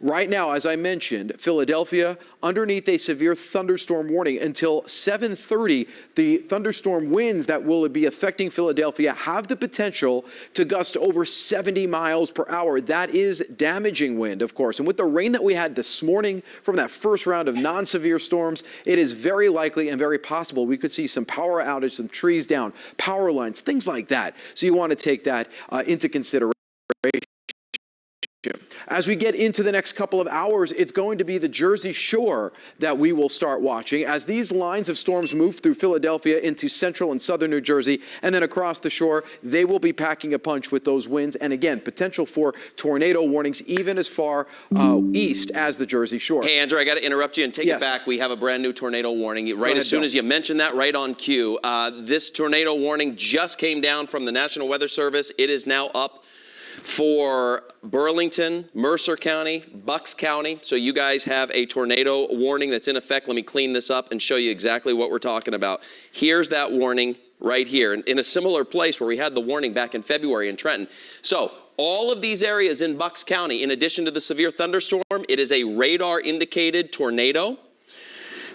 Right now, as I mentioned, Philadelphia underneath a severe thunderstorm warning until 7:30. The thunderstorm winds that will be affecting Philadelphia have the potential to gust over 70 miles per hour. That is damaging wind, of course. And with the rain that we had this morning from that first round of non-severe storms, it is very likely and very possible we could see some power outage, some trees down, power lines, things like that. So you want to take that into consideration. As we get into the next couple of hours, it's going to be the Jersey Shore that we will start watching as these lines of storms move through Philadelphia into central and southern New Jersey, and then across the shore, they will be packing a punch with those winds. And again, potential for tornado warnings even as far east as the Jersey Shore. Hey, Andrew, I got to interrupt you and take it back. We have a brand new tornado warning. Right as soon as you mentioned that, right on cue. This tornado warning just came down from the National Weather Service. It is now up for Burlington, Mercer County, Bucks County. So you guys have a tornado warning that's in effect. Let me clean this up and show you exactly what we're talking about. Here's that warning right here in a similar place where we had the warning back in February in Trenton. So all of these areas in Bucks County, in addition to the severe thunderstorm, it is a radar indicated tornado.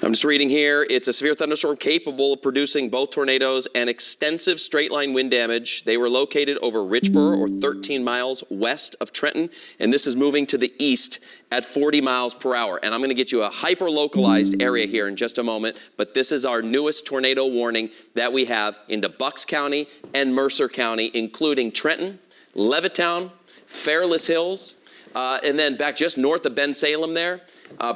I'm just reading here. It's a severe thunderstorm capable of producing both tornadoes and extensive straight line wind damage. They were located over Richboro, or 13 miles west of Trenton, and this is moving to the east at 40 miles per hour. And I'm going to get you a hyper-localized area here in just a moment, but this is our newest tornado warning that we have into Bucks County and Mercer County, including Trenton, Levittown, Fairless Hills, and then back just north of Bensalem there.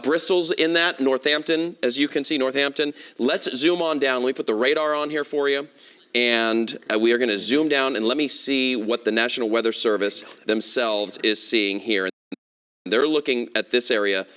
Bristol's in that, Northampton, as you can see, Northampton. Let's zoom on down. Let me put the radar on here for you. And we are going to zoom down and let me see what the National Weather Service themselves is seeing here. They're looking at this area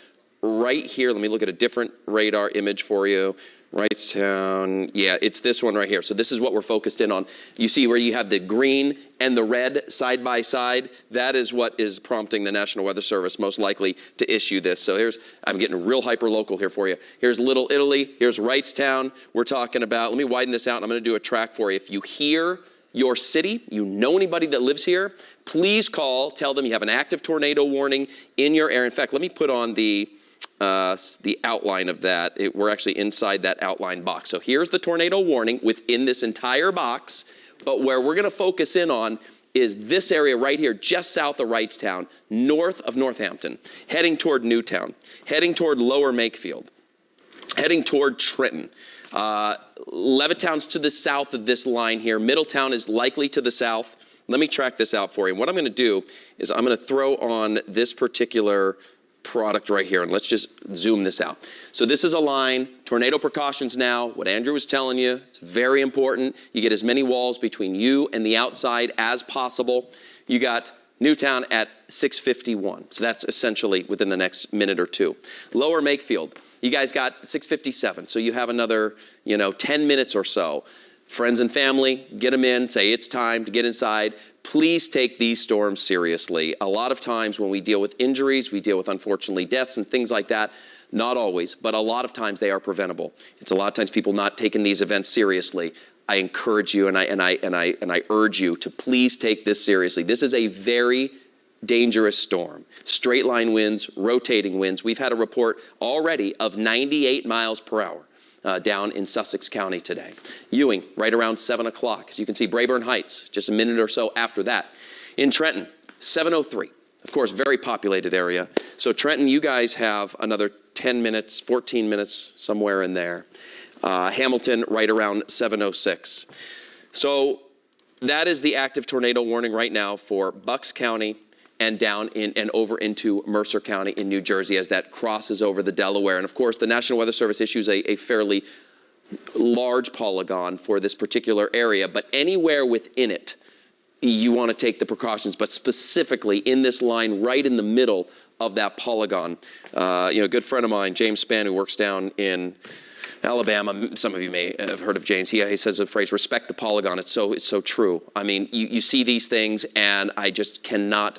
right here. Let me look at a different radar image for you. Right down, yeah, it's this one right here. So this is what we're focused in on. You see where you have the green and the red side by side? That is what is prompting the National Weather Service most likely to issue this. So here's, I'm getting real hyper local here for you. Here's Little Italy, here's Wrightstown. We're talking about, let me widen this out and I'm going to do a track for you. If you hear your city, you know anybody that lives here, please call, tell them you have an active tornado warning in your area. In fact, let me put on the outline of that. We're actually inside that outline box. So here's the tornado warning within this entire box, but where we're going to focus in on is this area right here, just south of Wrightstown, north of Northampton, heading toward Newtown, heading toward Lower Makefield, heading toward Trenton. Levittown's to the south of this line here. Middletown is likely to the south. Let me track this out for you. What I'm going to do is I'm going to throw on this particular product right here, and let's just zoom this out. So this is a line, tornado precautions now, what Andrew was telling you, it's very important. You get as many walls between you and the outside as possible. You got Newtown at 6:51, so that's essentially within the next minute or two. Lower Makefield, you guys got 6:57, so you have another, 10 minutes or so. Friends and family, get them in, say it's time to get inside. Please take these storms seriously. A lot of times when we deal with injuries, we deal with unfortunately deaths and things like that. Not always, but a lot of times they are preventable. It's a lot of times people not taking these events seriously. I encourage you and I urge you to please take this seriously. This is a very dangerous storm. Straight line winds, rotating winds. We've had a report already of 98 miles per hour. Down in Sussex County today. Ewing, right around 7 o'clock. As you can see, Braeburn Heights, just a minute or so after that. In Trenton, 7:03. Of course, very populated area. So Trenton, you guys have another 10 minutes, 14 minutes, somewhere in there. Hamilton, right around 7:06. So that is the active tornado warning right now for Bucks County and down in and over into Mercer County in New Jersey as that crosses over the Delaware. And of course, the National Weather Service issues a fairly large polygon for this particular area, but anywhere within it, you want to take the precautions, but specifically in this line right in the middle of that polygon. A good friend of mine, James Spann, who works down in Alabama, some of you may have heard of James. He says the phrase, respect the polygon. It's so true. I mean, you see these things and I just cannot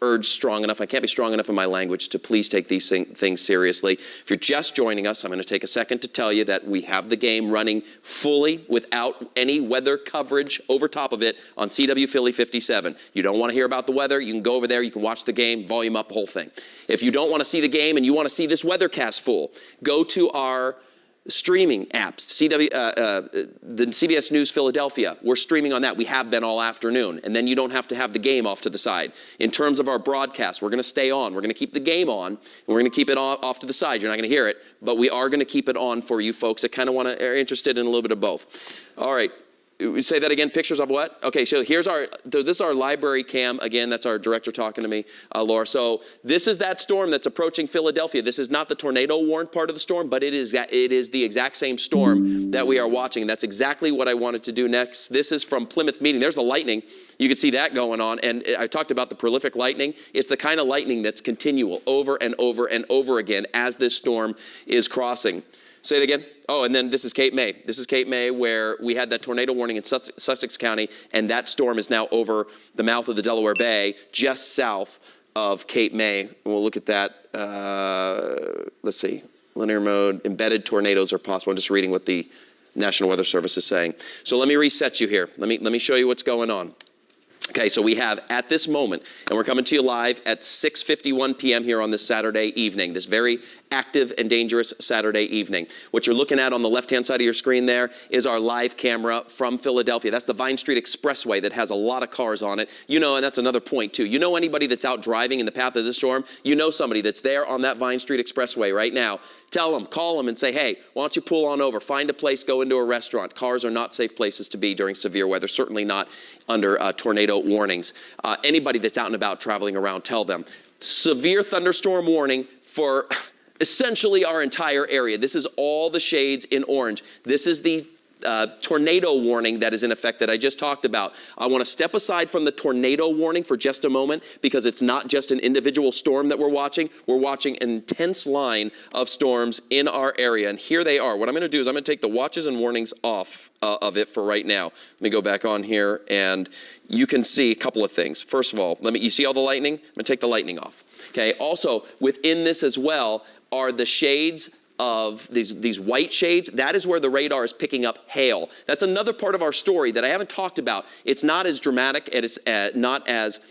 urge strong enough, I can't be strong enough in my language to please take these things seriously. If you're just joining us, I'm going to take a second to tell you that we have the game running fully without any weather coverage over top of it on CW Philly 57. You don't want to hear about the weather, you can go over there, you can watch the game, volume up, the whole thing. If you don't want to see the game and you want to see this weathercast full, go to our streaming apps, the CBS News Philadelphia. We're streaming on that. We have been all afternoon. And then you don't have to have the game off to the side. In terms of our broadcast, we're going to stay on. We're going to keep the game on. And we're going to keep it off to the side. You're not going to hear it. But we are going to keep it on for you folks that kind of are interested in a little bit of both. All right. Say that again, pictures of what? Okay, so this is our library cam. Again, that's our director talking to me, Laura. So this is that storm that's approaching Philadelphia. This is not the tornado warned part of the storm, but it is the exact same storm that we are watching. That's exactly what I wanted to do next. This is from Plymouth Meeting. There's the lightning. You can see that going on. And I talked about the prolific lightning. It's the kind of lightning that's continual over and over and over again as this storm is crossing. Say it again. Oh, and then this is Cape May. This is Cape May where we had that tornado warning in Sussex County, and that storm is now over the mouth of the Delaware Bay, just south of Cape May. And we'll look at that. Let's see. Linear mode, embedded tornadoes are possible. I'm just reading what the National Weather Service is saying. So let me reset you here. Let me show you what's going on. Okay, so we have at this moment, and we're coming to you live at 6:51 p.m. here on this Saturday evening, this very active and dangerous Saturday evening. What you're looking at on the left-hand side of your screen there is our live camera from Philadelphia. That's the Vine Street Expressway that has a lot of cars on it. You know, and that's another point too. You know anybody that's out driving in the path of this storm, you know somebody that's there on that Vine Street Expressway right now. Tell them, call them and say, hey, why don't you pull on over, find a place, go into a restaurant. Cars are not safe places to be during severe weather, certainly not under tornado warnings. Anybody that's out and about traveling around, tell them. Severe thunderstorm warning for essentially our entire area. This is all the shades in orange. This is the tornado warning that is in effect that I just talked about. I want to step aside from the tornado warning for just a moment because it's not just an individual storm that we're watching. We're watching an intense line of storms in our area. And here they are. What I'm going to do is I'm going to take the watches and warnings off of it for right now. Let me go back on here and you can see a couple of things. First of all, you see all the lightning? I'm going to take the lightning off. Okay. Also, within this as well are the shades of these white shades. That is where the radar is picking up hail. That's another part of our story that I haven't talked about. It's not as dramatic and it's not as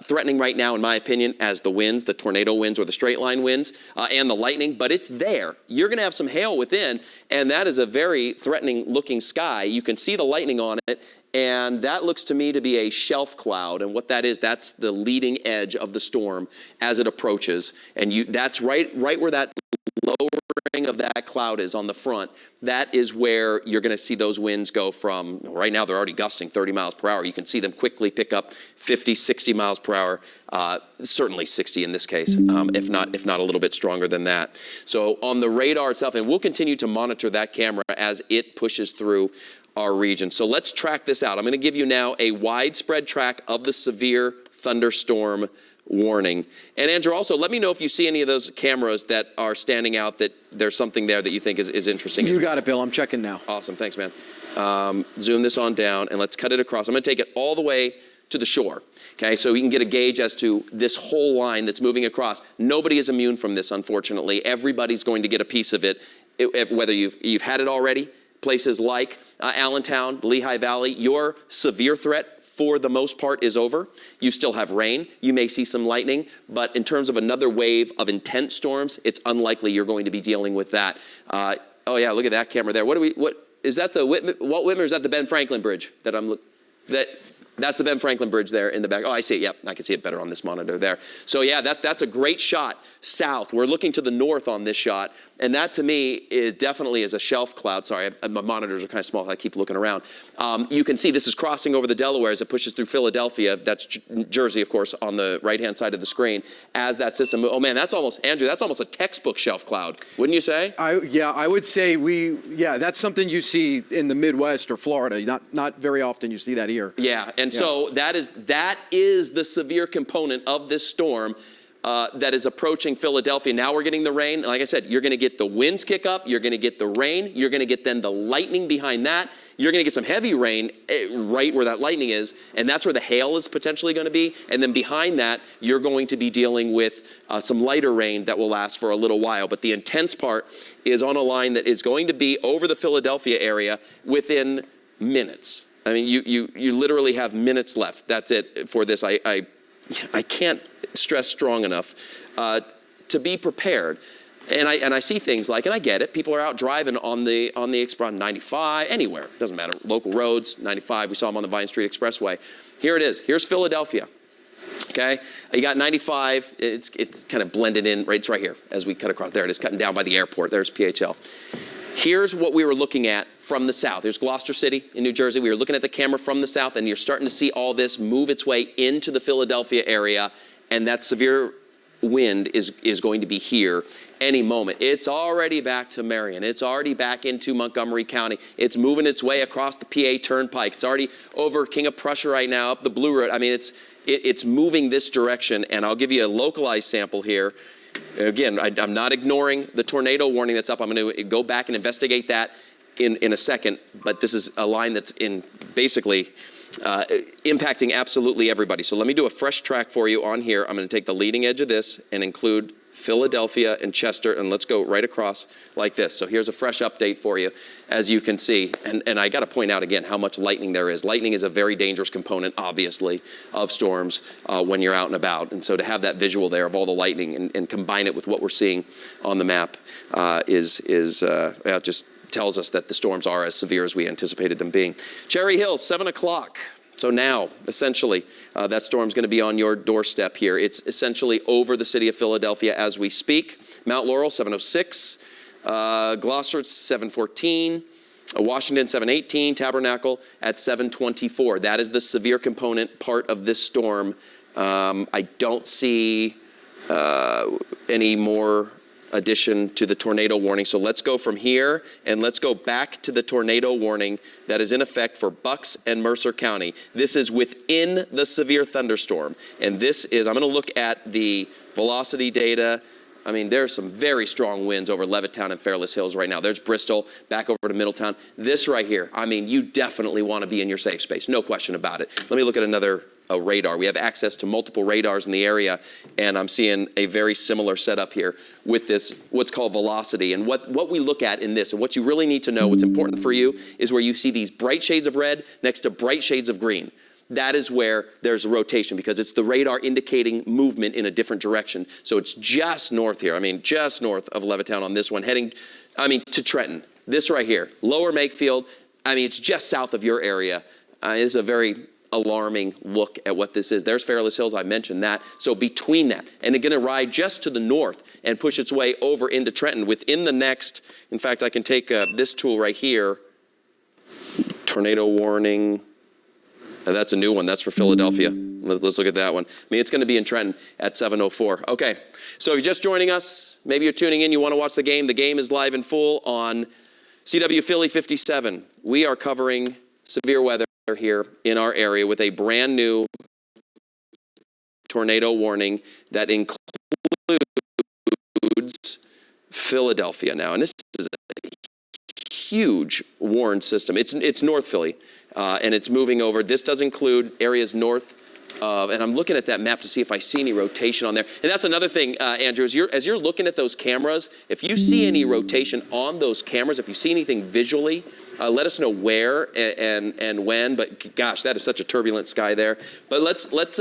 threatening right now, in my opinion, as the winds, the tornado winds or the straight line winds and the lightning, but it's there. You're going to have some hail within, and that is a very threatening looking sky. You can see the lightning on it, and that looks to me to be a shelf cloud. And what that is, that's the leading edge of the storm as it approaches. And that's right where that lowering of that cloud is on the front. That is where you're going to see those winds go from, right now they're already gusting 30 miles per hour. You can see them quickly pick up 50, 60 miles per hour, certainly 60 in this case, if not a little bit stronger than that. So on the radar itself, and we'll continue to monitor that camera as it pushes through our region. So let's track this out. I'm going to give you now a widespread track of the severe thunderstorm warning. And Andrew, also let me know if you see any of those cameras that are standing out, that there's something there that you think is interesting. You got it, Bill. I'm checking now. Awesome. Thanks, man. Zoom this on down and let's cut it across. I'm going to take it all the way to the shore. Okay, so we can get a gauge as to this whole line that's moving across. Nobody is immune from this, unfortunately. Everybody's going to get a piece of it, whether you've had it already. Places like Allentown, Lehigh Valley, your severe threat for the most part is over. You still have rain. You may see some lightning, but in terms of another wave of intense storms, it's unlikely you're going to be dealing with that. Oh yeah, look at that camera there. What is that? The Walt Whitmer? Is that the Ben Franklin Bridge that I'm looking? That's the Ben Franklin Bridge there in the back. Oh, I see it. Yep, I can see it better on this monitor there. So yeah, that's a great shot south. We're looking to the north on this shot, and that to me definitely is a shelf cloud. Sorry, my monitors are kind of small. I keep looking around. You can see this is crossing over the Delaware as it pushes through Philadelphia. That's Jersey, of course, on the right-hand side of the screen as that system. Oh man, that's almost, Andrew, that's almost a textbook shelf cloud, wouldn't you say? I would say that's something you see in the Midwest or Florida. Not very often you see that here. Yeah, and so that is the severe component of this storm. that is approaching Philadelphia. Now we're getting the rain. Like I said, you're going to get the winds kick up. You're going to get the rain. You're going to get then the lightning behind that. You're going to get some heavy rain right where that lightning is, and that's where the hail is potentially going to be. And then behind that, you're going to be dealing with some lighter rain that will last for a little while. But the intense part is on a line that is going to be over the Philadelphia area within minutes. I mean, you literally have minutes left. That's it for this. I can't stress strong enough to be prepared. And I see things like, and I get it, people are out driving on the Express 95, anywhere, doesn't matter, local roads, 95, we saw them on the Vine Street Expressway. Here it is, here's Philadelphia, okay? You got 95, it's kind of blended in, right, it's right here, as we cut across, there it is, cutting down by the airport, there's PHL. Here's what we were looking at from the south. Here's Gloucester City in New Jersey. We were looking at the camera from the south, and you're starting to see all this move its way into the Philadelphia area, and that severe wind is going to be here any moment. It's already back to Marion. It's already back into Montgomery County. It's moving its way across the PA Turnpike. It's already over King of Prussia right now, up the Blue Road. I mean, it's moving this direction, and I'll give you a localized sample here. Again, I'm not ignoring the tornado warning that's up. I'm going to go back and investigate that in a second, but this is a line that's in basically impacting absolutely everybody. So let me do a fresh track for you on here. I'm going to take the leading edge of this and include Philadelphia and Chester, and let's go right across like this. So here's a fresh update for you, as you can see. And I got to point out again how much lightning there is. Lightning is a very dangerous component, obviously, of storms when you're out and about. And so to have that visual there of all the lightning and combine it with what we're seeing on the map just tells us that the storms are as severe as we anticipated them being. Cherry Hill, 7 o'clock. So now, essentially, that storm's going to be on your doorstep here. It's essentially over the city of Philadelphia as we speak. Mount Laurel, 7:06. Gloucester, 7:14. Washington, 7:18. Tabernacle at 7:24. That is the severe component part of this storm. I don't see any more addition to the tornado warning. So let's go from here and let's go back to the tornado warning that is in effect for Bucks and Mercer County. This is within the severe thunderstorm. And this is, I'm going to look at the velocity data. I mean, there's some very strong winds over Levittown and Fairless Hills right now. There's Bristol, back over to Middletown. This right here, I mean, you definitely want to be in your safe space. No question about it. Let me look at another radar. We have access to multiple radars in the area, and I'm seeing a very similar setup here with this, what's called velocity. And what we look at in this, and what you really need to know, what's important for you, is where you see these bright shades of red next to bright shades of green. That is where there's a rotation, because it's the radar indicating movement in a different direction. So it's just north here. I mean, just north of Levittown on this one, heading, to Trenton. This right here, Lower Makefield. I mean, it's just south of your area. It's a very alarming look at what this is. There's Fairless Hills, I mentioned that. So between that, and it's going to ride just to the north and push its way over into Trenton within the next, in fact, I can take this tool right here, tornado warning. That's a new one. That's for Philadelphia. Let's look at that one. I mean, it's going to be in Trenton at 7:04. Okay, so if you're just joining us, maybe you're tuning in, you want to watch the game. The game is live in full on CW Philly 57. We are covering severe weather here in our area with a brand new tornado warning that includes Philadelphia now. And this is a huge warned system. It's North Philly, and it's moving over. This does include areas north of, and I'm looking at that map to see if I see any rotation on there. And that's another thing, Andrew, as you're looking at those cameras, if you see any rotation on those cameras, if you see anything visually, let us know where and when. But gosh, that is such a turbulent sky there. But let's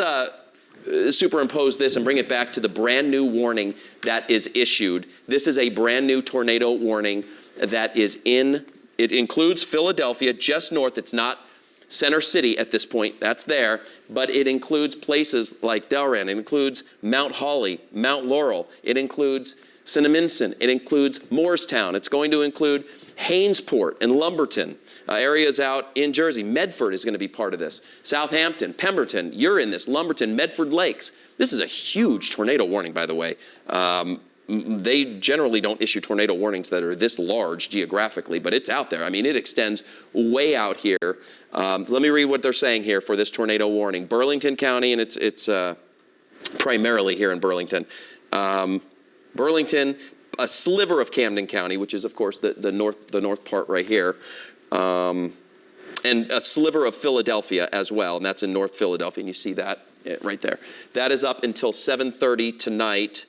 superimpose this and bring it back to the brand new warning that is issued. This is a brand new tornado warning that is it includes Philadelphia just north. It's not Center City at this point, that's there, but it includes places like Delran. It includes Mount Holly, Mount Laurel. It includes Cinnaminson. It includes Moorestown. It's going to include Hainesport and Lumberton, areas out in Jersey. Medford is going to be part of this. Southampton, Pemberton, you're in this. Lumberton, Medford Lakes. This is a huge tornado warning, by the way. They generally don't issue tornado warnings that are this large geographically, but it's out there. I mean, it extends way out here. Let me read what they're saying here for this tornado warning. Burlington County and its primarily here in Burlington. Burlington, a sliver of Camden County, which is, of course, the north part right here, and a sliver of Philadelphia as well, and that's in North Philadelphia, and you see that right there. That is up until 7:30 tonight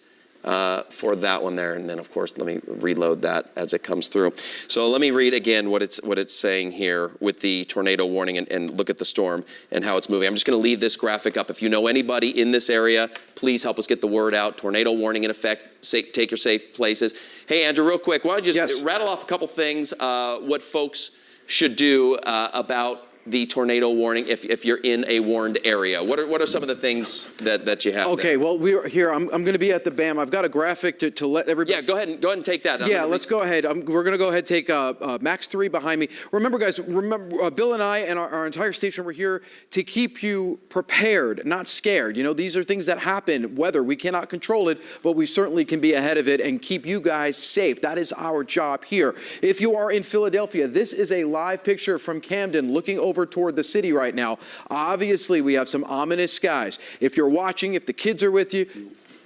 for that one there, and then, of course, let me reload that as it comes through. So let me read again what it's saying here with the tornado warning and look at the storm and how it's moving. I'm just going to leave this graphic up. If you know anybody in this area, please help us get the word out. Tornado warning in effect. Take your safe places. Hey, Andrew, real quick, why don't you just rattle off a couple things, what folks should do about the tornado warning if you're in a warned area. What are some of the things that you have? Okay, well, we're here. I'm going to be at the BAM. I've got a graphic to let everybody. Yeah, go ahead and take that. Yeah, let's go ahead. We're going to go ahead and take Max 3 behind me. Remember, guys, Bill and I and our entire station, we're here to keep you prepared, not scared. You know, these are things that happen. Weather, we cannot control it, but we certainly can be ahead of it and keep you guys safe. That is our job here. If you are in Philadelphia, this is a live picture from Camden looking over toward the city right now. Obviously, we have some ominous skies. If you're watching, if the kids are with you,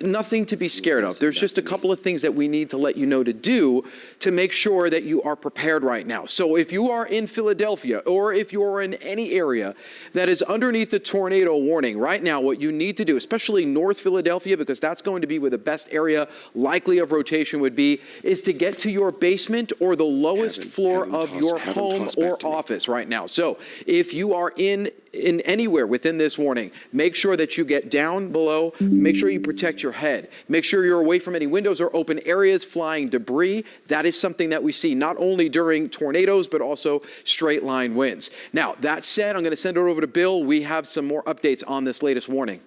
nothing to be scared of. There's just a couple of things that we need to let you know to do to make sure that you are prepared right now. So if you are in Philadelphia or if you're in any area that is underneath the tornado warning right now, what you need to do, especially North Philadelphia, because that's going to be where the best area likely of rotation would be, is to get to your basement or the lowest floor of your home or office right now. So if you are in anywhere within this warning, make sure that you get down below, make sure you protect your head, make sure you're away from any windows or open areas, flying debris. That is something that we see not only during tornadoes, but also straight line winds. Now, that said, I'm going to send it over to Bill. We have some more updates on this latest warning.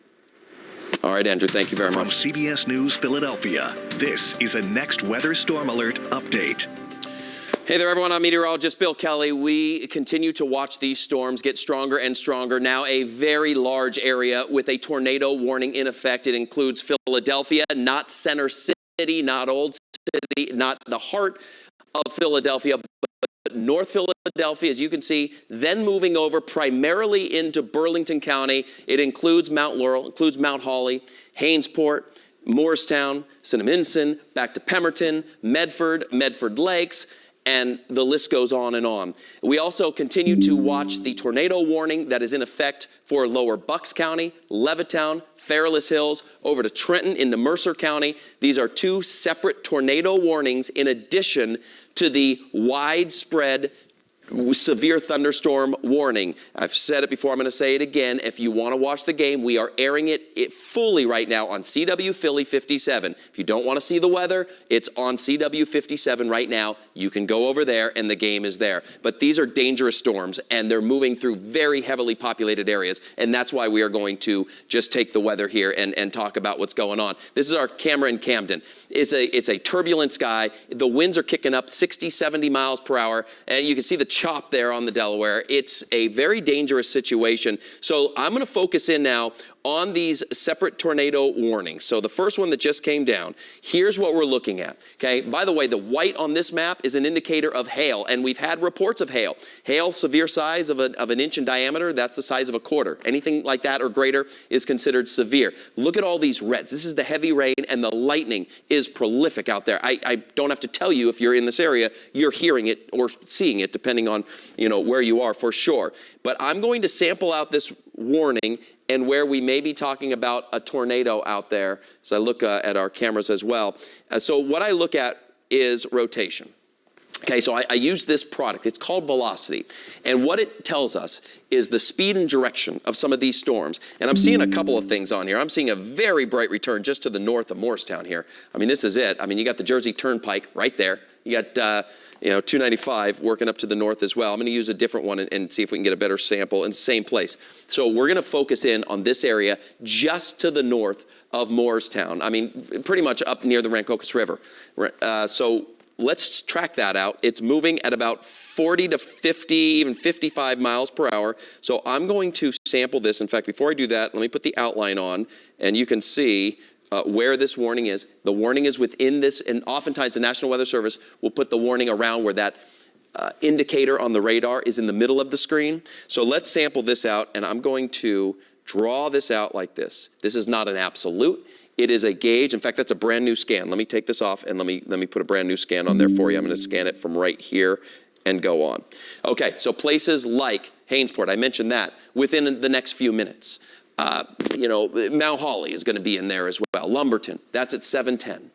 All right, Andrew, thank you very much. From CBS News Philadelphia, this is a Next Weather Storm Alert update. Hey there, everyone. I'm meteorologist Bill Kelly. We continue to watch these storms get stronger and stronger. Now a very large area with a tornado warning in effect. It includes Philadelphia, not Center City, not Old City, not the heart of Philadelphia, but North Philadelphia, as you can see, then moving over primarily into Burlington County. It includes Mount Laurel, includes Mount Holly, Hainesport, Morristown, Cinnaminson, back to Pemberton, Medford, Medford Lakes, and the list goes on and on. We also continue to watch the tornado warning that is in effect for lower Bucks County, Levittown, Fairless Hills, over to Trenton into Mercer County. These are two separate tornado warnings in addition to the widespread severe thunderstorm warning. I've said it before, I'm going to say it again. If you want to watch the game, we are airing it fully right now on CW Philly 57. If you don't want to see the weather, it's on CW 57 right now. You can go over there and the game is there. But these are dangerous storms and they're moving through very heavily populated areas, and that's why we are going to just take the weather here and talk about what's going on. This is our camera in Camden. It's a turbulent sky. The winds are kicking up 60, 70 miles per hour, and you can see the chop there on the Delaware. It's a very dangerous situation. So I'm going to focus in now on these separate tornado warnings. So the first one that just came down, here's what we're looking at. Okay. By the way, the white on this map is an indicator of hail, and we've had reports of hail. Hail severe size of an inch in diameter, that's the size of a quarter. Anything like that or greater is considered severe. Look at all these reds. This is the heavy rain, and the lightning is prolific out there. I don't have to tell you, if you're in this area, you're hearing it or seeing it, depending on where you are, for sure. But I'm going to sample out this warning and where we may be talking about a tornado out there. So I look at our cameras as well. So what I look at is rotation. Okay, so I use this product. It's called Velocity. And what it tells us is the speed and direction of some of these storms. And I'm seeing a couple of things on here. I'm seeing a very bright return just to the north of Morristown here. I mean, this is it. I mean, you got the Jersey Turnpike right there. You got 295 working up to the north as well. I'm going to use a different one and see if we can get a better sample in the same place. So we're going to focus in on this area just to the north of Morristown. I mean, pretty much up near the Rancocas River. So let's track that out. It's moving at about 40 to 50, even 55 miles per hour. So I'm going to sample this. In fact, before I do that, let me put the outline on, and you can see where this warning is. The warning is within this, and oftentimes the National Weather Service will put the warning around where that indicator on the radar is in the middle of the screen. So let's sample this out, and I'm going to draw this out like this. This is not an absolute. It is a gauge. In fact, that's a brand new scan. Let me take this off and let me put a brand new scan on there for you. I'm going to scan it from right here and go on. Okay, so places like Hainesport, I mentioned that, within the next few minutes. Mount Holly is going to be in there as well. Lumberton, that's at 7:10.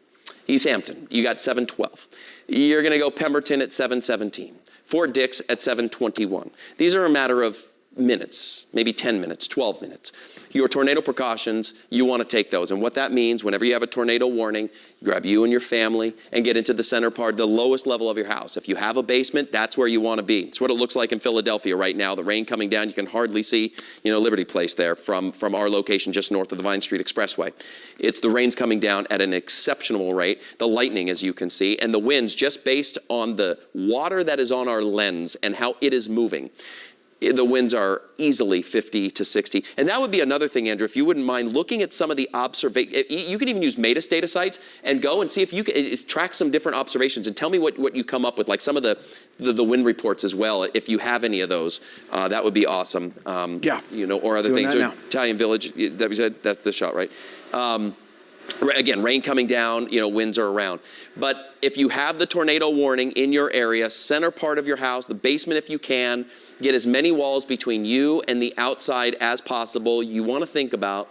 East Hampton, you got 7:12. You're going to go Pemberton at 7:17. Fort Dix at 7:21. These are a matter of minutes, maybe 10 minutes, 12 minutes. Your tornado precautions, you want to take those. And what that means, whenever you have a tornado warning, grab you and your family and get into the center part, the lowest level of your house. If you have a basement, that's where you want to be. It's what it looks like in Philadelphia right now. The rain coming down, you can hardly see, Liberty Place there from our location just north of the Vine Street Expressway. The rain's coming down at an exceptional rate. The lightning, as you can see, and the winds, just based on the water that is on our lens and how it is moving. The winds are easily 50 to 60. And that would be another thing, Andrew, if you wouldn't mind looking at some of the observations. You can even use METIS data sites and go and see if you can track some different observations and tell me what you come up with, like some of the wind reports as well, if you have any of those. That would be awesome. Or other things. So Italian Village, that we said, that's the shot, right? Again, rain coming down, winds are around. But if you have the tornado warning in your area, center part of your house, the basement if you can, get as many walls between you and the outside as possible. You want to think about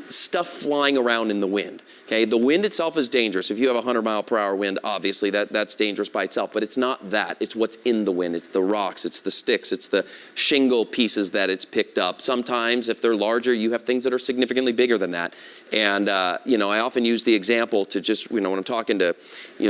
stuff flying around in the wind. Okay, the wind itself is dangerous. If you have a 100-mile-per-hour wind, obviously that's dangerous by itself, but it's not that. It's what's in the wind. It's the rocks, it's the sticks, it's the shingle pieces that it's picked up. Sometimes, if they're larger, you have things that are significantly bigger than that. And, I often use the example to just, when I'm talking to,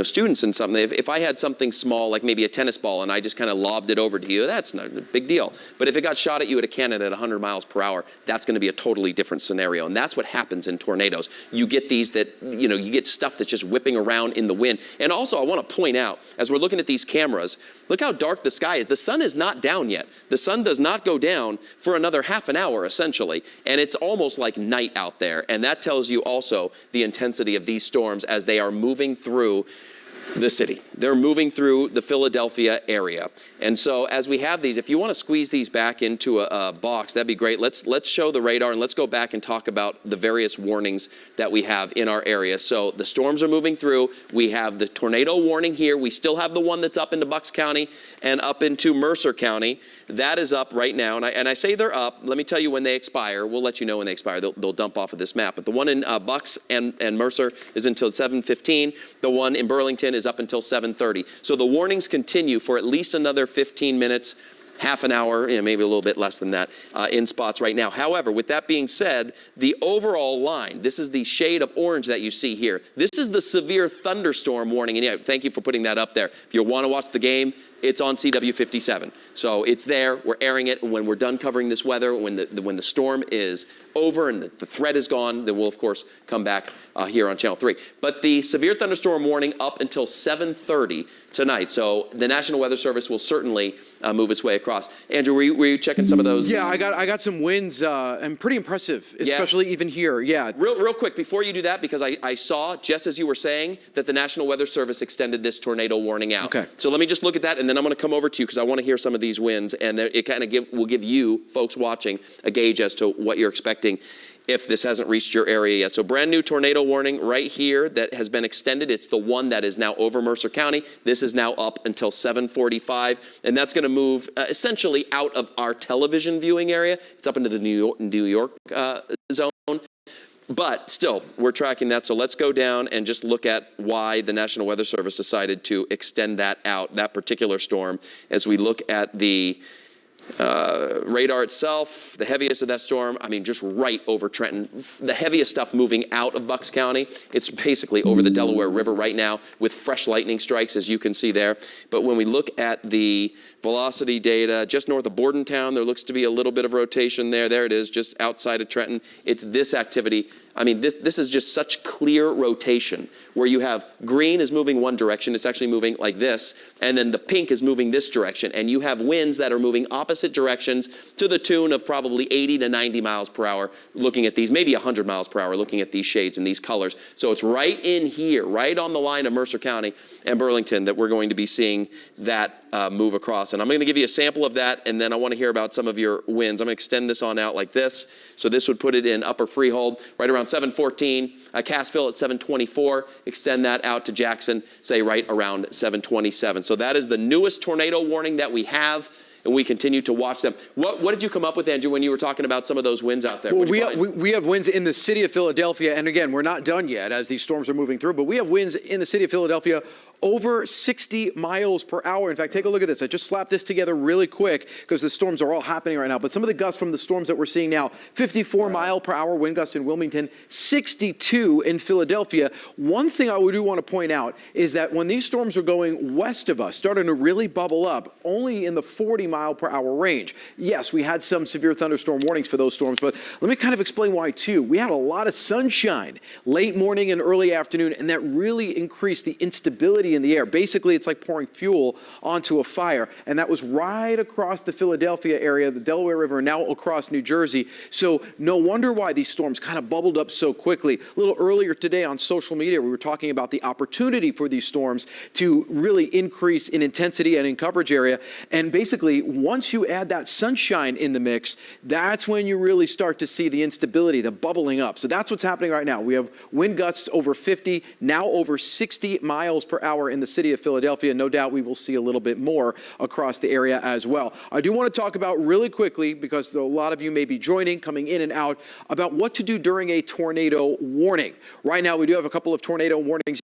students and something, if I had something small, like maybe a tennis ball, and I just kind of lobbed it over to you, that's not a big deal. But if it got shot at you at a cannon at 100 miles per hour, that's going to be a totally different scenario. And that's what happens in tornadoes. You get these that, you get stuff that's just whipping around in the wind. And also, I want to point out, as we're looking at these cameras, look how dark the sky is. The sun is not down yet. The sun does not go down for another half an hour, essentially. And it's almost like night out there. And that tells you also the intensity of these storms as they are moving through the city. They're moving through the Philadelphia area. And so as we have these, if you want to squeeze these back into a box, that'd be great. Let's show the radar and let's go back and talk about the various warnings that we have in our area. So the storms are moving through. We have the tornado warning here. We still have the one that's up into Bucks County and up into Mercer County. That is up right now. And I say they're up. Let me tell you when they expire. We'll let you know when they expire. They'll dump off of this map. But the one in Bucks and Mercer is until 7:15. The one in Burlington is up until 7:30. So the warnings continue for at least another 15 minutes, half an hour, maybe a little bit less than that, in spots right now. However, with that being said, the overall line, this is the shade of orange that you see here. This is the severe thunderstorm warning. And thank you for putting that up there. If you want to watch the game, it's on CW 57. So it's there. We're airing it. And when we're done covering this weather, when the storm is over and the threat is gone, then we'll, of course, come back here on Channel 3. But the severe thunderstorm warning up until 7:30 tonight. So the National Weather Service will certainly move its way across. Andrew, were you checking some of those? Yeah, I got some winds and pretty impressive, especially even here. Yeah. Real quick, before you do that, because I saw, just as you were saying, that the National Weather Service extended this tornado warning out. Okay. So let me just look at that, and then I'm going to come over to you because I want to hear some of these winds, and it kind of will give you, folks watching, a gauge as to what you're expecting if this hasn't reached your area yet. So brand new tornado warning right here that has been extended. It's the one that is now over Mercer County. This is now up until 7:45, and that's going to move essentially out of our television viewing area. It's up into the New York zone. But still, we're tracking that. So let's go down and just look at why the National Weather Service decided to extend that out, that particular storm, as we look at the radar itself, the heaviest of that storm, just right over Trenton. The heaviest stuff moving out of Bucks County. It's basically over the Delaware River right now with fresh lightning strikes, as you can see there. But when we look at the velocity data, just north of Bordentown, there looks to be a little bit of rotation there. There it is, just outside of Trenton. It's this activity I mean, this is just such clear rotation where you have green is moving one direction. It's actually moving like this. And then the pink is moving this direction. And you have winds that are moving opposite directions to the tune of probably 80 to 90 miles per hour looking at these, maybe 100 miles per hour looking at these shades and these colors. So it's right in here, right on the line of Mercer County and Burlington that we're going to be seeing that move across. And I'm going to give you a sample of that, and then I want to hear about some of your winds. I'm going to extend this on out like this. So this would put it in Upper Freehold right around 714, Cassville at 724, extend that out to Jackson, say right around 727. So that is the newest tornado warning that we have, and we continue to watch them. What did you come up with, Andrew, when you were talking about some of those winds out there? Well, we have winds in the city of Philadelphia, and again, we're not done yet as these storms are moving through, but we have winds in the city of Philadelphia over 60 miles per hour. In fact, take a look at this. I just slapped this together really quick because the storms are all happening right now. But some of the gusts from the storms that we're seeing now, 54 mile per hour wind gusts in Wilmington, 62 in Philadelphia. One thing I do want to point out is that when these storms are going west of us, starting to really bubble up, only in the 40 mile per hour range. Yes, we had some severe thunderstorm warnings for those storms, but let me kind of explain why too. We had a lot of sunshine late morning and early afternoon, and that really increased the instability in the air. Basically, it's like pouring fuel onto a fire, and that was right across the Philadelphia area, the Delaware River, and now across New Jersey. So no wonder why these storms kind of bubbled up so quickly. A little earlier today on social media, we were talking about the opportunity for these storms to really increase in intensity and in coverage area. And basically, once you add that sunshine in the mix, that's when you really start to see the instability, the bubbling up. So that's what's happening right now. We have wind gusts over 50, now over 60 miles per hour in the city of Philadelphia. No doubt we will see a little bit more across the area as well. I do want to talk about really quickly, because a lot of you may be joining, coming in and out, about what to do during a tornado warning. Right now, we do have a couple of tornado warnings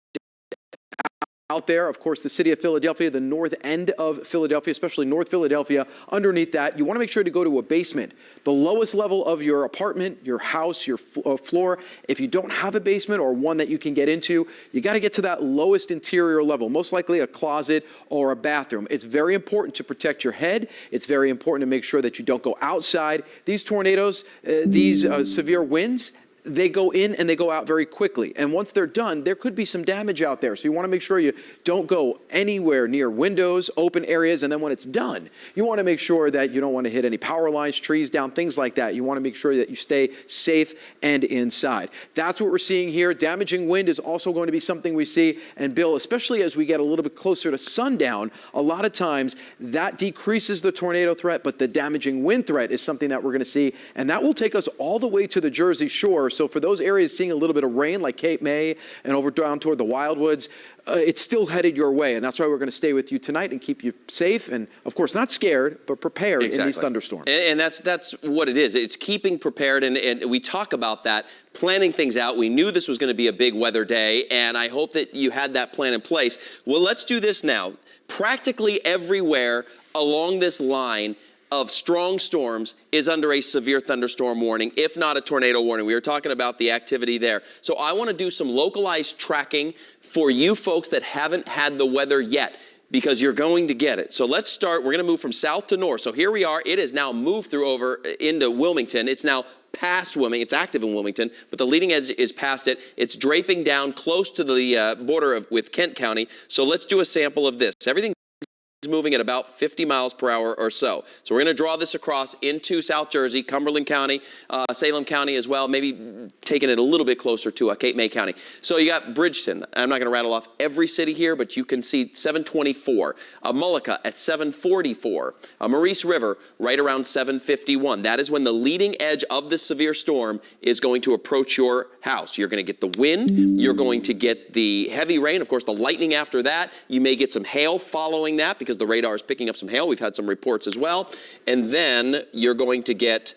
out there. Of course, the city of Philadelphia, the north end of Philadelphia, especially North Philadelphia. Underneath that, you want to make sure to go to a basement, the lowest level of your apartment, your house, your floor. If you don't have a basement or one that you can get into, you got to get to that lowest interior level, most likely a closet or a bathroom. It's very important to protect your head. It's very important to make sure that you don't go outside. These tornadoes, these severe winds, they go in and they go out very quickly. And once they're done, there could be some damage out there. So you want to make sure you don't go anywhere near windows, open areas. And then when it's done, you want to make sure that you don't want to hit any power lines, trees down, things like that. You want to make sure that you stay safe and inside. That's what we're seeing here. Damaging wind is also going to be something we see. And Bill, especially as we get a little bit closer to sundown, a lot of times that decreases the tornado threat, but the damaging wind threat is something that we're going to see. And that will take us all the way to the Jersey Shore. So for those areas seeing a little bit of rain like Cape May and over down toward the Wildwoods, it's still headed your way. And that's why we're going to stay with you tonight and keep you safe and, of course, not scared, but prepared in these thunderstorms. And that's what it is. It's keeping prepared. And we talk about that, planning things out. We knew this was going to be a big weather day, and I hope that you had that plan in place. Well, let's do this now. Practically everywhere along this line of strong storms is under a severe thunderstorm warning, if not a tornado warning. We were talking about the activity there. So I want to do some localized tracking for you folks that haven't had the weather yet, because you're going to get it. So let's start. We're going to move from south to north. So here we are. It has now moved through over into Wilmington. It's now past Wilmington. It's active in Wilmington, but the leading edge is past it. It's draping down close to the border with Kent County. So let's do a sample of this. Everything is moving at about 50 miles per hour or so. So we're going to draw this across into South Jersey, Cumberland County, Salem County as well, maybe taking it a little bit closer to Cape May County. So you got Bridgeton. I'm not going to rattle off every city here, but you can see 724. Mullica at 744. Maurice River right around 751. That is when the leading edge of this severe storm is going to approach your house. You're going to get the wind. You're going to get the heavy rain. Of course, the lightning after that. You may get some hail following that, because the radar is picking up some hail. We've had some reports as well. And then you're going to get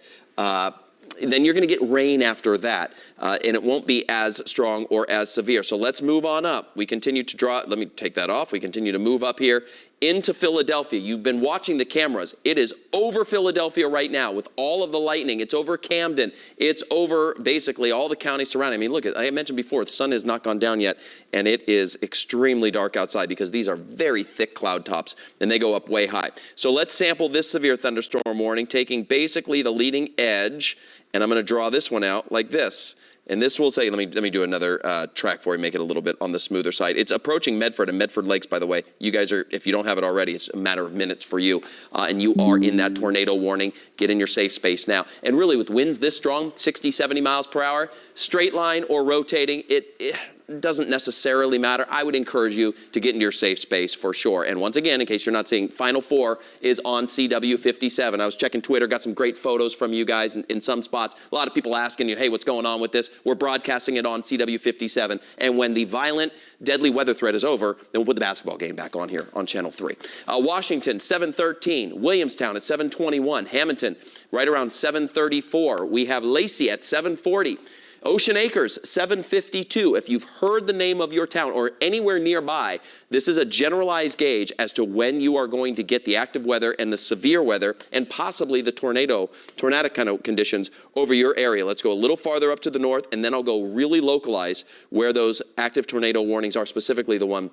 rain after that, and it won't be as strong or as severe. So let's move on up. We continue to draw. Let me take that off. We continue to move up here into Philadelphia. You've been watching the cameras. It is over Philadelphia right now with all of the lightning. It's over Camden. It's over basically all the counties surrounding. I mean, look, I mentioned before, the sun has not gone down yet, and it is extremely dark outside because these are very thick cloud tops, and they go up way high. So let's sample this severe thunderstorm warning, taking basically the leading edge, and I'm going to draw this one out like this. And this will say, let me do another track for you, make it a little bit on the smoother side. It's approaching Medford and Medford Lakes, by the way. You guys are, if you don't have it already, it's a matter of minutes for you. And you are in that tornado warning. Get in your safe space now. And really, with winds this strong, 60, 70 miles per hour, straight line or rotating, it doesn't necessarily matter. I would encourage you to get into your safe space for sure. And once again, in case you're not seeing, Final Four is on CW 57. I was checking Twitter, got some great photos from you guys in some spots. A lot of people asking you, hey, what's going on with this? We're broadcasting it on CW 57. And when the violent, deadly weather threat is over, then we'll put the basketball game back on here on Channel 3. Washington, 7:13. Williamstown at 7:21. Hamilton, right around 7:34. We have Lacey at 7:40. Ocean Acres, 7:52. If you've heard the name of your town or anywhere nearby, this is a generalized gauge as to when you are going to get the active weather and the severe weather and possibly the tornadic kind of conditions over your area. Let's go a little farther up to the north, and then I'll go really localize where those active tornado warnings are, specifically the one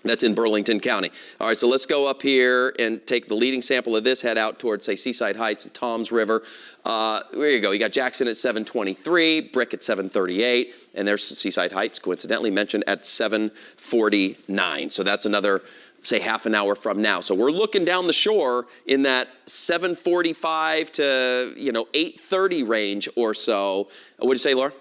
that's in Burlington County. All right, so let's go up here and take the leading sample of this, head out towards, say, Seaside Heights and Toms River. There you go. You got Jackson at 7:23, Brick at 7:38, and there's Seaside Heights, coincidentally mentioned, at 7:49. So that's another, say, half an hour from now. So we're looking down the shore in that 7:45 to, 8:30 range or so. What did you say, Laura?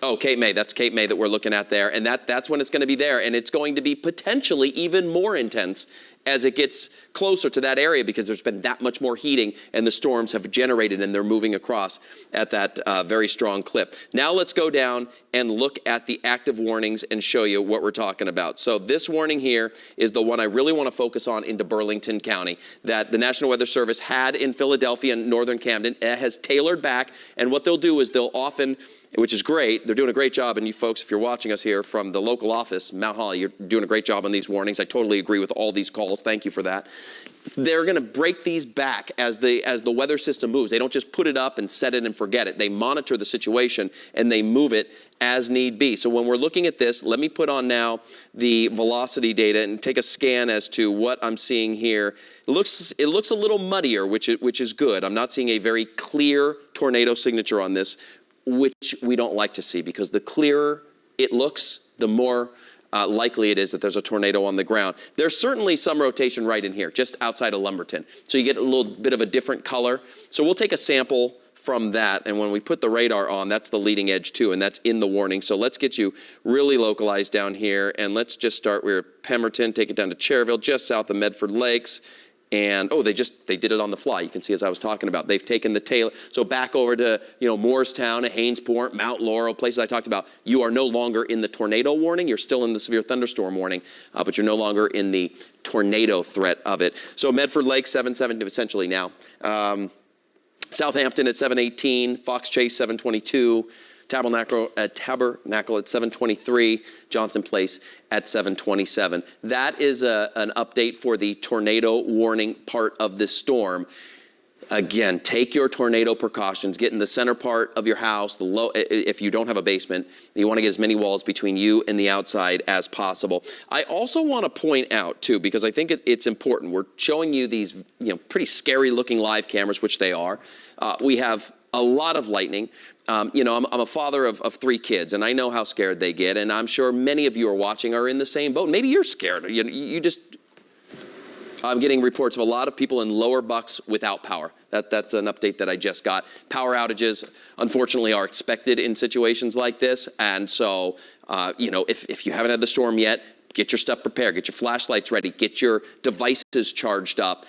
Oh, Cape May. That's Cape May that we're looking at there. And that's when it's going to be there. And it's going to be potentially even more intense as it gets closer to that area because there's been that much more heating and the storms have generated and they're moving across at that very strong clip. Now let's go down and look at the active warnings and show you what we're talking about. So this warning here is the one I really want to focus on into Burlington County that the National Weather Service had in Philadelphia and northern Camden. It has tailored back, and what they'll do is they'll often, which is great. They're doing a great job, and you folks, if you're watching us here from the local office, Mount Holly, you're doing a great job on these warnings. I totally agree with all these calls. Thank you for that. They're going to break these back as the weather system moves. They don't just put it up and set it and forget it. They monitor the situation, and they move it as need be. So when we're looking at this, let me put on now the velocity data and take a scan as to what I'm seeing here. It looks a little muddier, which is good. I'm not seeing a very clear tornado signature on this, which we don't like to see because the clearer it looks, the more likely it is that there's a tornado on the ground. There's certainly some rotation right in here, just outside of Lumberton. So you get a little bit of a different color. So we'll take a sample from that, and when we put the radar on, that's the leading edge too, and that's in the warning. So let's get you really localized down here, and let's just start, we're at Pemberton, take it down to Cherryville, just south of Medford Lakes. And, they did it on the fly. You can see as I was talking about, they've taken the tail. So back over to, Morristown, Hainesport, Mount Laurel, places I talked about. You are no longer in the tornado warning. You're still in the severe thunderstorm warning, but you're no longer in the tornado threat of it. So Medford Lake, 7:7 essentially now. Southampton at 7:18, Fox Chase 7:22. Tabernacle at 7:23, Johnson Place at 7:27. That is an update for the tornado warning part of this storm. Again, take your tornado precautions. Get in the center part of your house, if you don't have a basement. You want to get as many walls between you and the outside as possible. I also want to point out, too, because I think it's important. We're showing you these pretty scary-looking live cameras, which they are. We have a lot of lightning. I'm a father of 3 kids, and I know how scared they get, and I'm sure many of you are watching are in the same boat. Maybe you're scared. I'm getting reports of a lot of people in lower Bucks without power. That's an update that I just got. Power outages, unfortunately, are expected in situations like this, and so, if you haven't had the storm yet, get your stuff prepared. Get your flashlights ready. Get your devices charged up.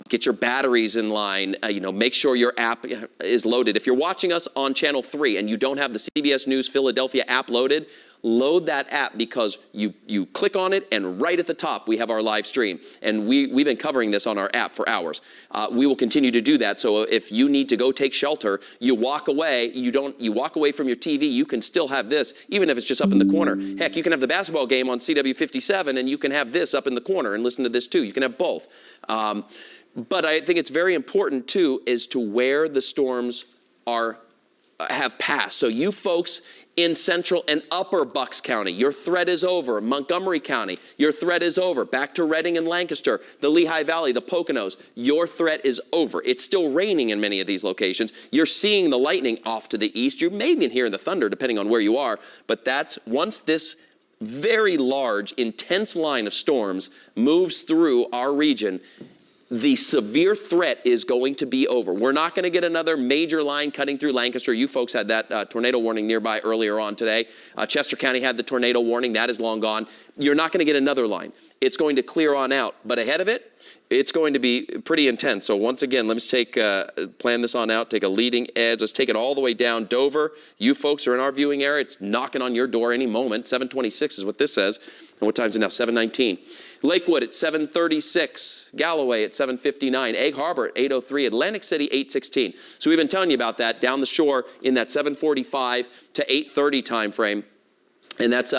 Get your batteries in line. Make sure your app is loaded. If you're watching us on Channel 3 and you don't have the CBS News Philadelphia app loaded, load that app because you click on it and right at the top we have our live stream. And we've been covering this on our app for hours. We will continue to do that. So if you need to go take shelter, you walk away. You walk away from your TV. You can still have this, even if it's just up in the corner. Heck, you can have the basketball game on CW 57 and you can have this up in the corner and listen to this too. You can have both. But I think it's very important, too, as to where the storms are have passed. So you folks in central and upper Bucks County, your threat is over. Montgomery County, your threat is over. Back to Reading and Lancaster, the Lehigh Valley, the Poconos, your threat is over. It's still raining in many of these locations. You're seeing the lightning off to the east. You may even hear the thunder depending on where you are, but that's once this very large, intense line of storms moves through our region, the severe threat is going to be over. We're not going to get another major line cutting through Lancaster. You folks had that tornado warning nearby earlier on today. Chester County had the tornado warning. That is long gone. You're not going to get another line. It's going to clear on out. But ahead of it, it's going to be pretty intense. So once again, let's plan this on out, take a leading edge. Let's take it all the way down. Dover, you folks are in our viewing area. It's knocking on your door any moment. 726 is what this says. And what time is it now? 7:19. Lakewood at 7:36. Galloway at 7:59. Egg Harbor at 8:03. Atlantic City 8:16. So we've been telling you about that down the shore in that 7:45 to 8:30 time frame. And that's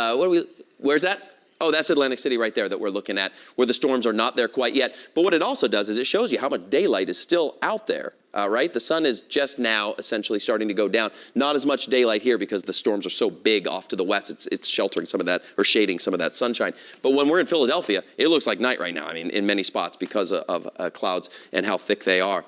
where's that? Oh, that's Atlantic City right there that we're looking at, where the storms are not there quite yet. But what it also does is it shows you how much daylight is still out there, right? The sun is just now essentially starting to go down. Not as much daylight here because the storms are so big off to the west. It's sheltering some of that, or shading some of that sunshine. But when we're in Philadelphia, it looks like night right now, I mean, in many spots because of clouds and how thick they are.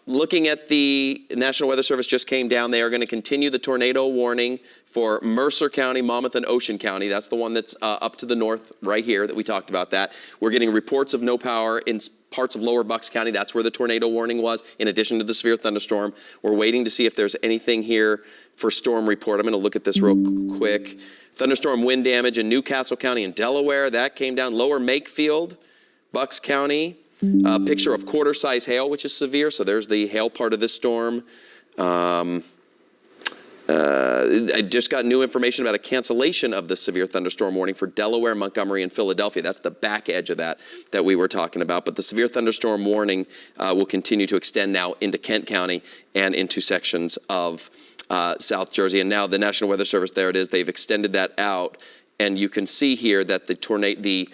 Looking at the National Weather Service just came down. They are going to continue the tornado warning for Mercer County, Monmouth, and Ocean County. That's the one that's up to the north right here that we talked about that. We're getting reports of no power in parts of lower Bucks County. That's where the tornado warning was, in addition to the severe thunderstorm. We're waiting to see if there's anything here for storm report. I'm going to look at this real quick. Thunderstorm wind damage in Newcastle County and Delaware. That came down. Lower Makefield, Bucks County. Picture of quarter-size hail, which is severe. So there's the hail part of this storm. I just got new information about a cancellation of the severe thunderstorm warning for Delaware, Montgomery, and Philadelphia. That's the back edge of that we were talking about. But the severe thunderstorm warning will continue to extend now into Kent County and into sections of South Jersey. And now the National Weather Service, there it is, they've extended that out. And you can see here that the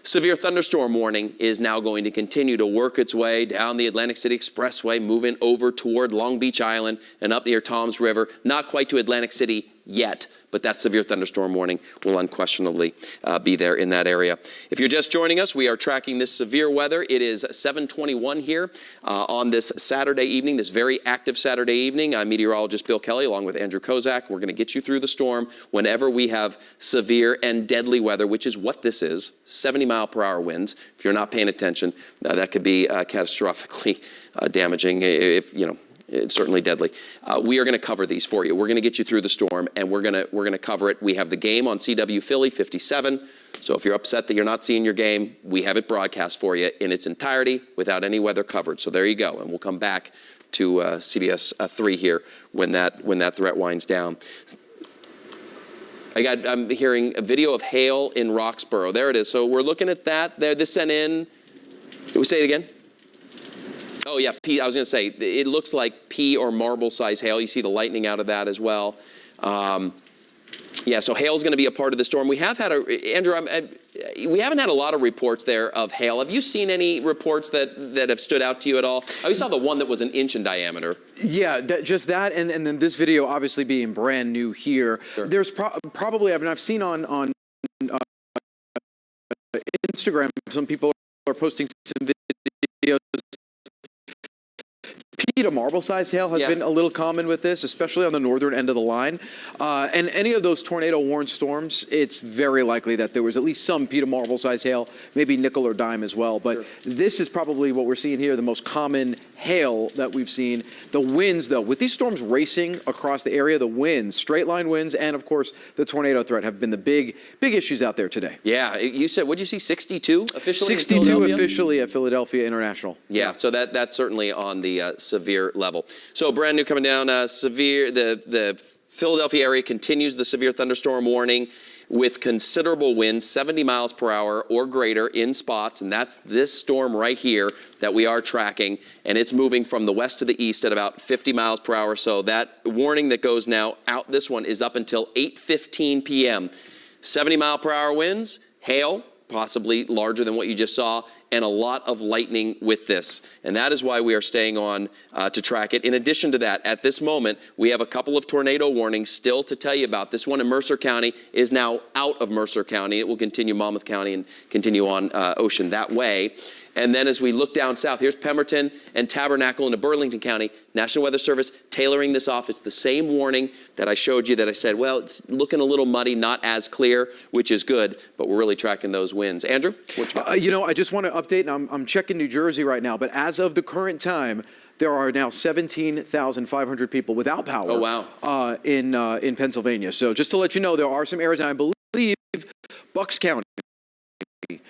severe thunderstorm warning is now going to continue to work its way down the Atlantic City Expressway, moving over toward Long Beach Island and up near Toms River. Not quite to Atlantic City yet, but that severe thunderstorm warning will unquestionably be there in that area. If you're just joining us, we are tracking this severe weather. It is 7:21 here on this Saturday evening, this very active Saturday evening. I'm meteorologist Bill Kelly along with Andrew Kozak. We're going to get you through the storm whenever we have severe and deadly weather, which is what this is, 70-mile-per-hour winds. If you're not paying attention, that could be catastrophically damaging if, you know, it's certainly deadly. We are going to cover these for you. We're going to get you through the storm, and we're going to cover it. We have the game on CW Philly 57. So if you're upset that you're not seeing your game, we have it broadcast for you in its entirety without any weather coverage. So there you go, and we'll come back to CBS 3 here when that threat winds down. I'm hearing a video of hail in Roxborough. There it is. So we're looking at that. There, this sent in. Say it again. Oh, yeah, I was going to say, it looks like pea or marble-size hail. You see the lightning out of that as well. Yeah, so hail is going to be a part of the storm. We have had, Andrew, we haven't had a lot of reports there of hail. Have you seen any reports that have stood out to you at all? I saw the one that was an inch in diameter. Yeah, just that, and then this video obviously being brand new here. Sure. There's probably, I mean, I've seen on Instagram, some people are posting some videos. Pea to marble-sized hail has been a little common with this, especially on the northern end of the line. And any of those tornado-warned storms, it's very likely that there was at least some pea to marble-sized hail, maybe nickel or dime as well. But this is probably what we're seeing here, the most common hail that we've seen. The winds, though, with these storms racing across the area, the winds, straight-line winds, and, of course, the tornado threat have been the big issues out there today. Yeah, you said, what did you see, 62 officially 62 officially at Philadelphia International. Yeah, so that's certainly on the severe level. So brand new coming down, severe, the Philadelphia area continues the severe thunderstorm warning with considerable winds, 70 miles per hour or greater in spots, and that's this storm right here that we are tracking, and it's moving from the west to the east at about 50 miles per hour. So that warning that goes now out, this one is up until 8:15 p.m. 70 mile per hour winds, hail, possibly larger than what you just saw, and a lot of lightning with this. And that is why we are staying on to track it. In addition to that, at this moment, we have a couple of tornado warnings still to tell you about. This one in Mercer County is now out of Mercer County. It will continue Monmouth County and continue on Ocean that way. And then as we look down south, here's Pemberton and Tabernacle into Burlington County. National Weather Service tailoring this off. It's the same warning that I showed you that I said, well, it's looking a little muddy, not as clear, which is good, but we're really tracking those winds. Andrew, what you got? I just want to update, and I'm checking New Jersey right now, but as of the current time, there are now 17,500 people without power. Oh, wow. In Pennsylvania. So just to let you know, there are some areas, and I believe Bucks County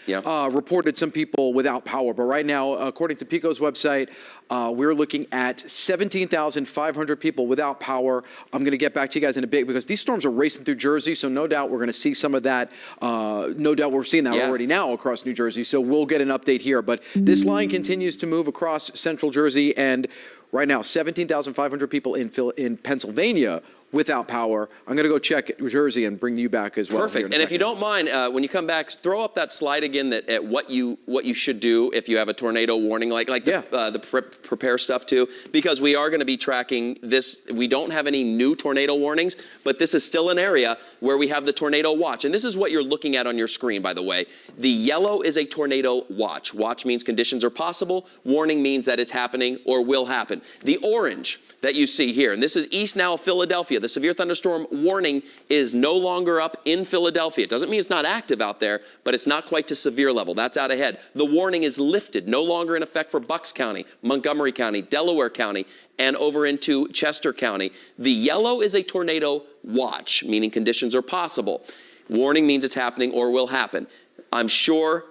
reported some people without power. But right now, according to PECO's website, we're looking at 17,500 people without power. I'm going to get back to you guys in a bit because these storms are racing through Jersey, so no doubt we're going to see some of that. No doubt we're seeing that already now across New Jersey, so we'll get an update here. But this line continues to move across central Jersey, and right now, 17,500 people in Pennsylvania without power. I'm going to go check New Jersey and bring you back as well. Perfect. And if you don't mind, when you come back, throw up that slide again that at what you should do if you have a tornado warning, like the prepare stuff too, because we are going to be tracking this. We don't have any new tornado warnings, but this is still an area where we have the tornado watch. And this is what you're looking at on your screen, by the way. The yellow is a tornado watch. Watch means conditions are possible. Warning means that it's happening or will happen. The orange that you see here, and this is east now of Philadelphia. The severe thunderstorm warning is no longer up in Philadelphia. It doesn't mean it's not active out there, but it's not quite to severe level. That's out ahead. The warning is lifted, no longer in effect for Bucks County, Montgomery County, Delaware County, and over into Chester County. The yellow is a tornado watch, meaning conditions are possible. Warning means it's happening or will happen. I'm sure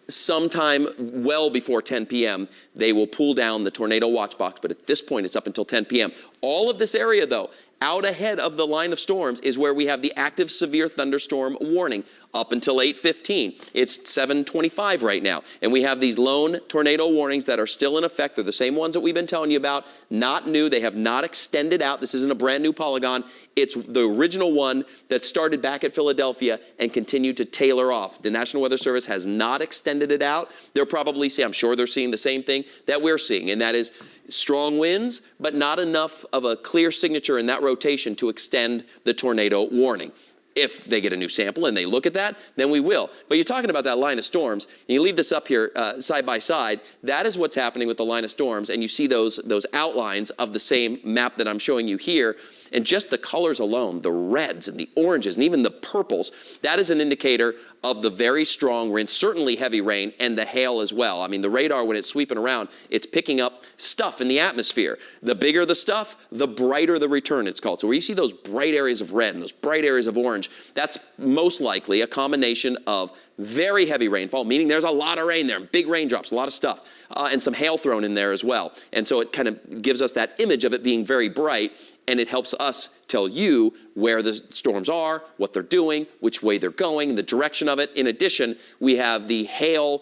sometime well before 10 p.m., they will pull down the tornado watch box, but at this point, it's up until 10 p.m. All of this area, though, out ahead of the line of storms is where we have the active severe thunderstorm warning up until 8:15. It's 7:25 right now, and we have these lone tornado warnings that are still in effect. They're the same ones that we've been telling you about, not new. They have not extended out. This isn't a brand new polygon. It's the original one that started back at Philadelphia and continued to tailor off. The National Weather Service has not extended it out. They're probably I'm sure they're seeing the same thing that we're seeing, and that is strong winds, but not enough of a clear signature in that rotation to extend the tornado warning. If they get a new sample and they look at that, then we will. But you're talking about that line of storms, and you leave this up here side by side. That is what's happening with the line of storms, and you see those outlines of the same map that I'm showing you here. And just the colors alone, the reds and the oranges and even the purples, that is an indicator of the very strong rain, certainly heavy rain, and the hail as well. I mean, the radar, when it's sweeping around, it's picking up stuff in the atmosphere. The bigger the stuff, the brighter the return, it's called. So where you see those bright areas of red and those bright areas of orange, that's most likely a combination of very heavy rainfall, meaning there's a lot of rain there, big raindrops, a lot of stuff, and some hail thrown in there as well. And so it kind of gives us that image of it being very bright, and it helps us tell you where the storms are, what they're doing, which way they're going, the direction of it. In addition, we have the hail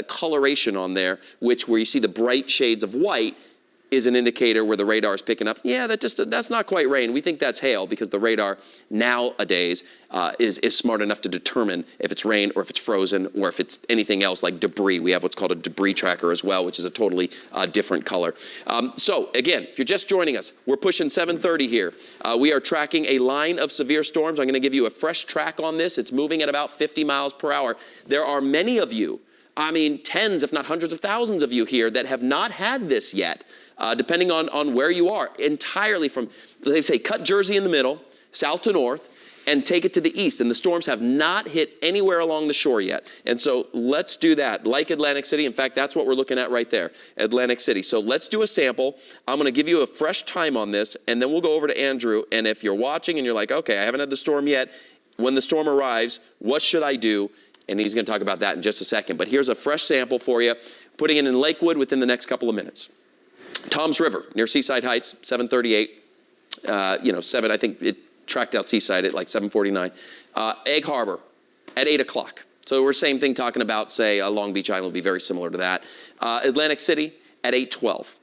coloration on there, where you see the bright shades of white is an indicator where the radar is picking up. Yeah, that's not quite rain. We think that's hail because the radar nowadays is smart enough to determine if it's rain or if it's frozen or if it's anything else like debris. We have what's called a debris tracker as well, which is a totally different color. So again, if you're just joining us, we're pushing 7:30 here. We are tracking a line of severe storms. I'm going to give you a fresh track on this. It's moving at about 50 miles per hour. There are many of you, I mean tens if not hundreds of thousands of you here that have not had this yet. Depending on where you are, entirely from, they say, cut Jersey in the middle, south to north, and take it to the east. And the storms have not hit anywhere along the shore yet. And so let's do that, like Atlantic City. In fact, that's what we're looking at right there, Atlantic City. So let's do a sample. I'm going to give you a fresh time on this, and then we'll go over to Andrew. And if you're watching and you're like, okay, I haven't had the storm yet, when the storm arrives, what should I do? And he's going to talk about that in just a second. But here's a fresh sample for you, putting it in Lakewood within the next couple of minutes. Tom's River near Seaside Heights, 7:38. 7. I think it tracked out Seaside at like 7:49. Egg Harbor at 8 o'clock. So we're same thing talking about, say, Long Beach Island will be very similar to that. Atlantic City at 8:12.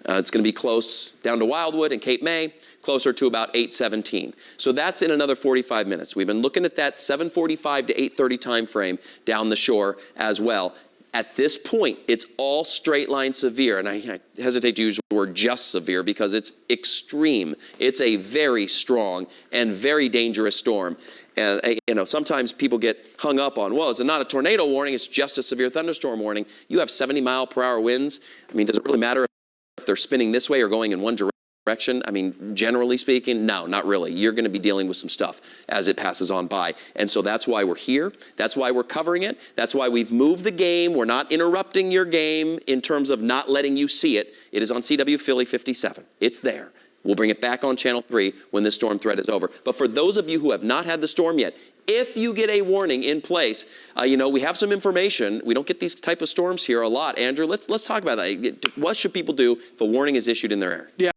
It's going to be close down to Wildwood and Cape May, closer to about 8:17. So that's in another 45 minutes. We've been looking at that 7:45 to 8:30 time frame down the shore as well. At this point, it's all straight line severe, and I hesitate to use the word just severe because it's extreme. It's a very strong and very dangerous storm. And, sometimes people get hung up on, well, it's not a tornado warning, it's just a severe thunderstorm warning. You have 70-mile-per-hour winds. I mean, does it really matter if they're spinning this way or going in one direction? I mean, generally speaking, no, not really. You're going to be dealing with some stuff as it passes on by. And so that's why we're here. That's why we're covering it. That's why we've moved the game. We're not interrupting your game in terms of not letting you see it. It is on CW Philly 57. It's there. We'll bring it back on Channel 3 when this storm threat is over. But for those of you who have not had the storm yet, if you get a warning in place, we have some information. We don't get these type of storms here a lot. Andrew, let's talk about that. What should people do if a warning is issued in their area? Yeah.